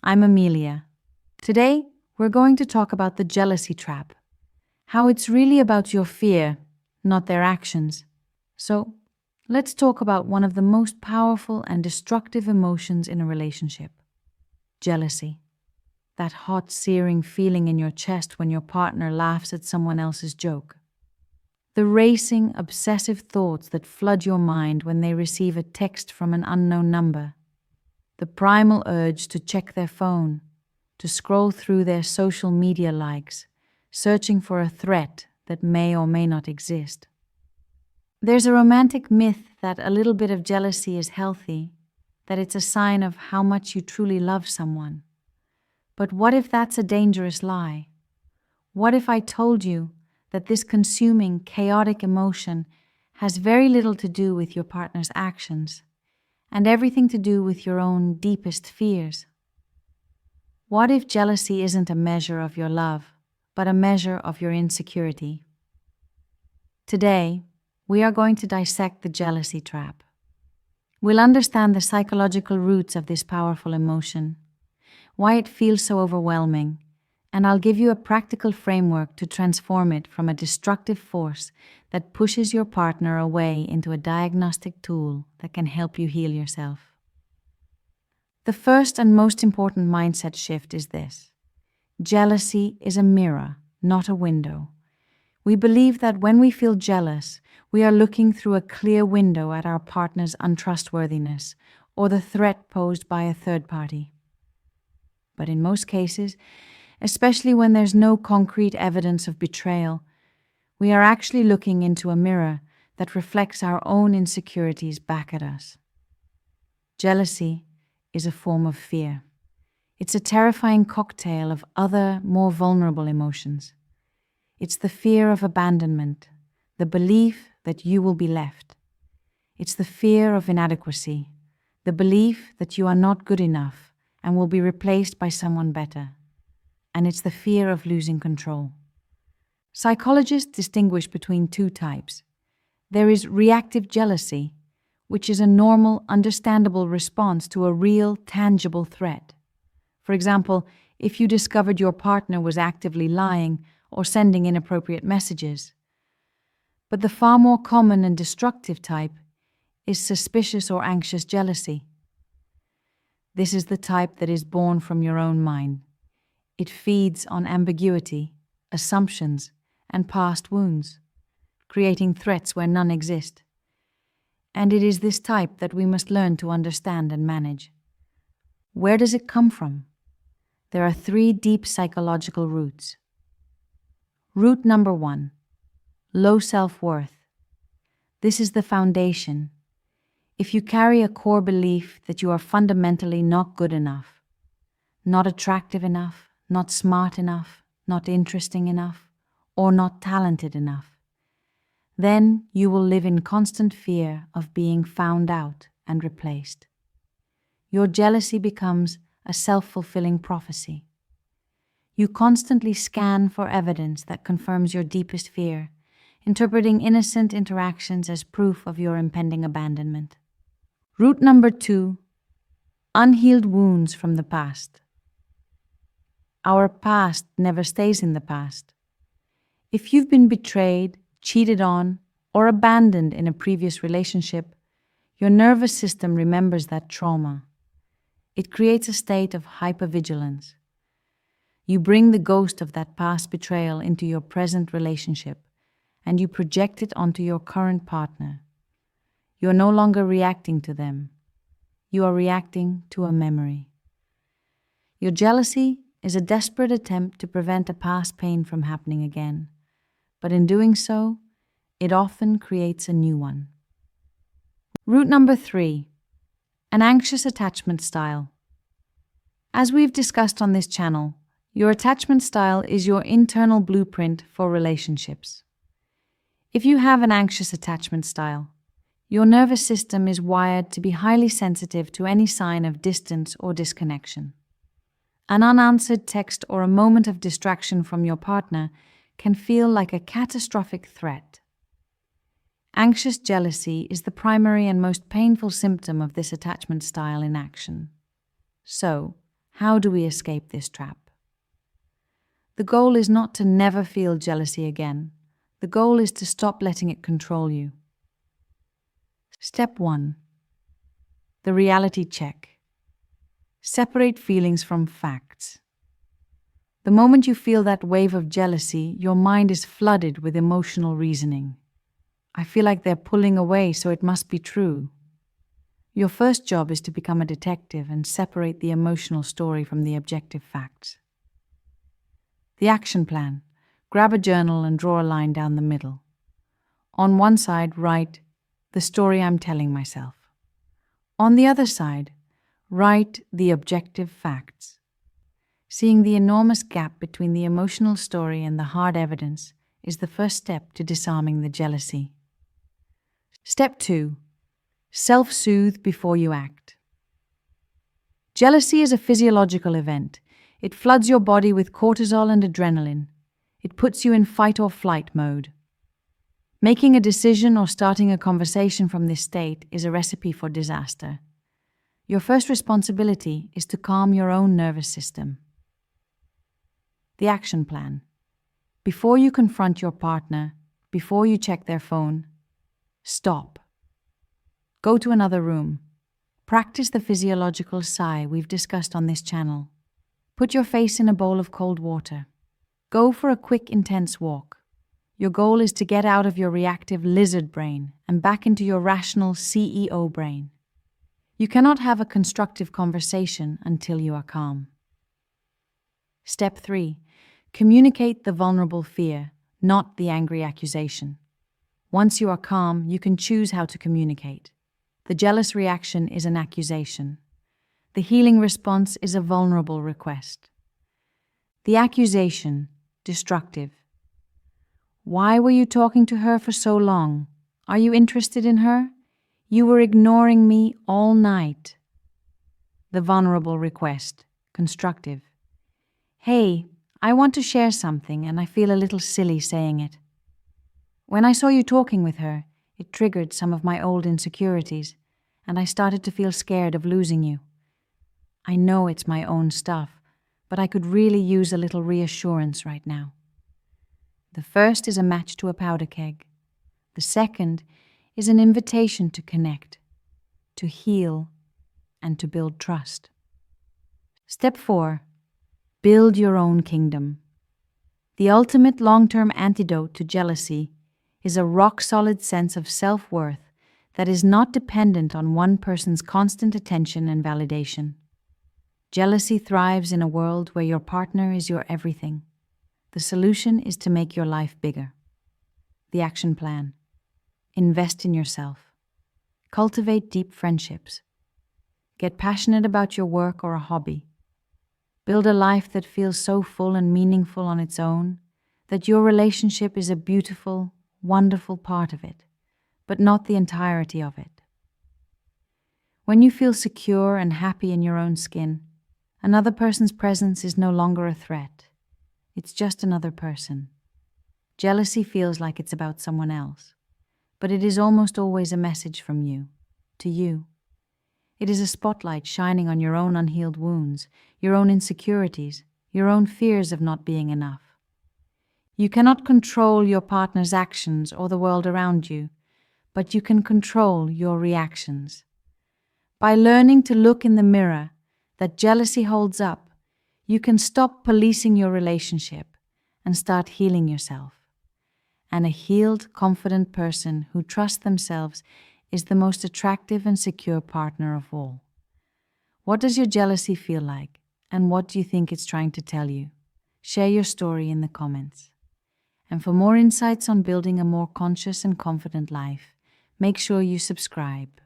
I'm Amelia. Today, we're going to talk about the jealousy trap, how it's really about your fear, not their actions. So, let's talk about one of the most powerful and destructive emotions in a relationship: jealousy. That hot, searing feeling in your chest when your partner laughs at someone else's joke. The racing, obsessive thoughts that flood your mind when they receive a text from an unknown number. The primal urge to check their phone, to scroll through their social media likes, searching for a threat that may or may not exist. There's a romantic myth that a little bit of jealousy is healthy, that it's a sign of how much you truly love someone. But what if that's a dangerous lie? What if I told you that this consuming, chaotic emotion has very little to do with your partner's actions and everything to do with your own deepest fears? What if jealousy isn't a measure of your love, but a measure of your insecurity? Today, we are going to dissect the jealousy trap. We'll understand the psychological roots of this powerful emotion, why it feels so overwhelming, and I'll give you a practical framework to transform it from a destructive force that pushes your partner away into a diagnostic tool that can help you heal yourself. The first and most important mindset shift is this: jealousy is a mirror, not a window. We believe that when we feel jealous, we are looking through a clear window at our partner's untrustworthiness or the threat posed by a third party. But in most cases, especially when there's no concrete evidence of betrayal, we are actually looking into a mirror that reflects our own insecurities back at us. Jealousy is a form of fear. It's a terrifying cocktail of other, more vulnerable emotions. It's the fear of abandonment, the belief that you will be left. It's the fear of inadequacy, the belief that you are not good enough and will be replaced by someone better. And it's the fear of losing control. Psychologists distinguish between two types. There is reactive jealousy, which is a normal, understandable response to a real, tangible threat. For example, if you discovered your partner was actively lying or sending inappropriate messages. But the far more common and destructive type is suspicious or anxious jealousy. This is the type that is born from your own mind. It feeds on ambiguity, assumptions, and past wounds, creating threats where none exist. And it is this type that we must learn to understand and manage. Where does it come from? There are 3 deep psychological roots. Root number 1, low self-worth. This is the foundation. If you carry a core belief that you are fundamentally not good enough, not attractive enough, not smart enough, not interesting enough, or not talented enough, then you will live in constant fear of being found out and replaced. Your jealousy becomes a self-fulfilling prophecy. You constantly scan for evidence that confirms your deepest fear, interpreting innocent interactions as proof of your impending abandonment. Root number 2, unhealed wounds from the past. Our past never stays in the past. If you've been betrayed, cheated on, or abandoned in a previous relationship, your nervous system remembers that trauma. It creates a state of hypervigilance. You bring the ghost of that past betrayal into your present relationship, and you project it onto your current partner. You are no longer reacting to them. You are reacting to a memory. Your jealousy is a desperate attempt to prevent a past pain from happening again, but in doing so, it often creates a new one. Root number 3, an anxious attachment style. As we've discussed on this channel, your attachment style is your internal blueprint for relationships. If you have an anxious attachment style, your nervous system is wired to be highly sensitive to any sign of distance or disconnection. An unanswered text or a moment of distraction from your partner can feel like a catastrophic threat. Anxious jealousy is the primary and most painful symptom of this attachment style in action. So, How do we escape this trap? The goal is not to never feel jealousy again. The goal is to stop letting it control you. Step 1. The reality check. Separate feelings from facts. The moment you feel that wave of jealousy, your mind is flooded with emotional reasoning. I feel like they're pulling away, so it must be true. Your first job is to become a detective and separate the emotional story from the objective facts. The action plan. Grab a journal and draw a line down the middle. On one side, write, "The story I'm telling myself." On the other side, write the objective facts. Seeing the enormous gap between the emotional story and the hard evidence is the first step to disarming the jealousy. Step 2. Self-soothe before you act. Jealousy is a physiological event. It floods your body with cortisol and adrenaline. It puts you in fight or flight mode. Making a decision or starting a conversation from this state is a recipe for disaster. Your first responsibility is to calm your own nervous system. The action plan. Before you confront your partner, before you check their phone, stop. Go to another room. Practice the physiological sigh we've discussed on this channel. Put your face in a bowl of cold water. Go for a quick, intense walk. Your goal is to get out of your reactive lizard brain and back into your rational CEO brain. You cannot have a constructive conversation until you are calm. Step 3. Communicate the vulnerable fear, not the angry accusation. Once you are calm, you can choose how to communicate. The jealous reaction is an accusation. The healing response is a vulnerable request. The accusation, destructive. Why were you talking to her for so long? Are you interested in her? You were ignoring me all night. The vulnerable request, constructive. Hey, I want to share something and I feel a little silly saying it. When I saw you talking with her, it triggered some of my old insecurities, and I started to feel scared of losing you. I know it's my own stuff, but I could really use a little reassurance right now. The first is a match to a powder keg. The second is an invitation to connect, to heal, and to build trust. Step 4. Build your own kingdom. The ultimate long-term antidote to jealousy is a rock-solid sense of self-worth that is not dependent on one person's constant attention and validation. Jealousy thrives in a world where your partner is your everything. The solution is to make your life bigger. The action plan. Invest in yourself. Cultivate deep friendships. Get passionate about your work or a hobby. Build a life that feels so full and meaningful on its own that your relationship is a beautiful, wonderful part of it, but not the entirety of it. When you feel secure and happy in your own skin, another person's presence is no longer a threat. It's just another person. Jealousy feels like it's about someone else, but it is almost always a message from you, to you. It is a spotlight shining on your own unhealed wounds, your own insecurities, your own fears of not being enough. You cannot control your partner's actions or the world around you, but you can control your reactions. By learning to look in the mirror that jealousy holds up, you can stop policing your relationship and start healing yourself. And a healed, confident person who trusts themselves is the most attractive and secure partner of all. What does your jealousy feel like, and what do you think it's trying to tell you? Share your story in the comments. And for more insights on building a more conscious and confident life, make sure you subscribe.